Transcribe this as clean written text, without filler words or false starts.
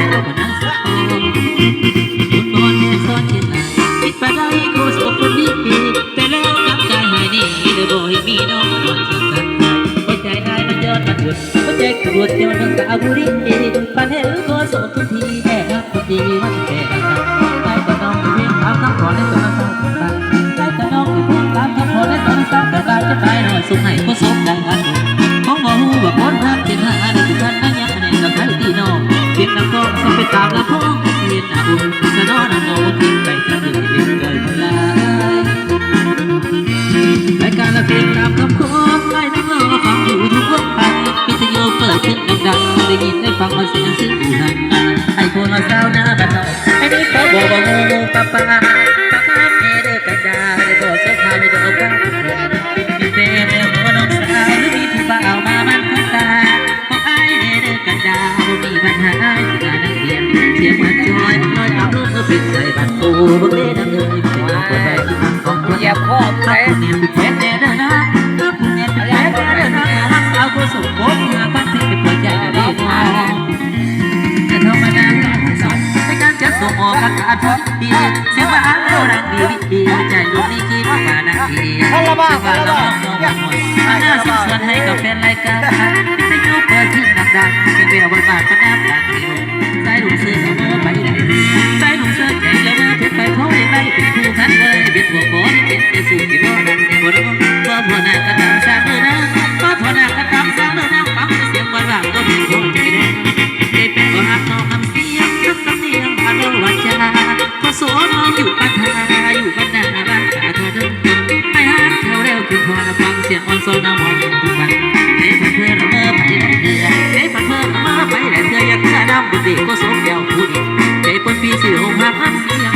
เอาคนนั้นสักคนคุณบอลเนี่ยซ้อนเช่นไรคิดไปได้ก็สมคนดีแต่แล้วกลับกลายหายนี่เดี๋ยวบอกให้มีน้องนอนเคียงกันหัวใจนายมันย้อนมันหยุดหัวใจกระโดดเจ้าน้องสาวบุรีปันเห็นก็สมทุกทีแค่รักคนดีมันแค่รักไปกับน้องเพียงถามคำขอในตอนนั้นไปกับน้องเพียงถามคำขอในตอนนั้นแต่บาดจะไปหน่อยส่งให้ก็สมดังกันของบ่ฮู้ว่าพ้นทางเจ็ดหาได้ทุกกันนั่งยังคะแนนกับใครตีน้องเพียงน้ำก็ต้องไปตามละพ้องเพียงหน้าอุ่นสะน้อนน้องกินไปจะดึงเด็กเกินลารายการละเพลงตามคำขอไอ้น้องฟังอยู่ทุกวันไปวิทยุเปิดขึ้นดังๆได้ยินได้ฟังว่าเสียงซึ้งอยู่ห่างไอ้คนละสาวหน้าบ้านนอกไอ้นี่เขาบอกว่างูปะปาปะปาเมเดกระจาได้บอกเสื้อผ้าไม่ได้เอาไปมีแฟนแล้วน้องสาวหรือมีผู้บ่าวมามันคุ้นตาบอกไอ้เมเดกระจาบ่มีปัญหาที่งานนักเรียนเสียงมันจอยลอยเอาลูกก็เป็นใส่บัตรโอ้บังเล่ดังเลยเป็นคนไปที่ทางของคนเหยียบคอไปเนี่ยเป็นแน่เด้อนะผู้เนี่ยเป็นแน่เด้อนะเอาก็ส่งโบกมาฟังเพลงเป็นหัวใจเรียกน้องแต่ธรรมดาสอนในการจัดส่งออกอากาศพอดีเสียงว่าเร็วดังดีใจลูกนี่คิดว่าดังดีเสียงว่าน้องน้องหมดหน้าสิ้นส่วนให้กับแฟนรายการวิทยุเปิดขึ้นดังๆเป็นแววบานบานก็น้ำตาเขียวใจหนุ่มเสื้อเมื่อไปไหนใจหนุ่มเสื้อใจแล้วเมื่อถูกไปเขาได้ไล่เป็นคู่กันเลยเบียดหัวบอลเป็นแต่สูงที่บ่ดังในหัวน้องว่าหัวหน้ากระตำสร้างเนื้อนะว่าหัวหน้ากระตำสร้างเนื้อนะฟังเสียงว่าก็มีหัวใจแดงได้เป็นก็หักน้องน้ำเสียงทักสำเนียงอารมณ์วาจาพอสวมน้องอยู่ปัทาอยู่บ้านนาบ้านขาเธอเดินไปหาเธอแล้วคือพอฟังเสียงอ่อนโซนน้ำมองทุกวันเฮ้ยเพื่อนเมื่อไปไหนเธอเฮ้ยเพื่อนเมื่อไปไหนเธออยากเธอน้ำบุตรก็สมเดียวพูดใจปนปีสื่อหงหักเสียง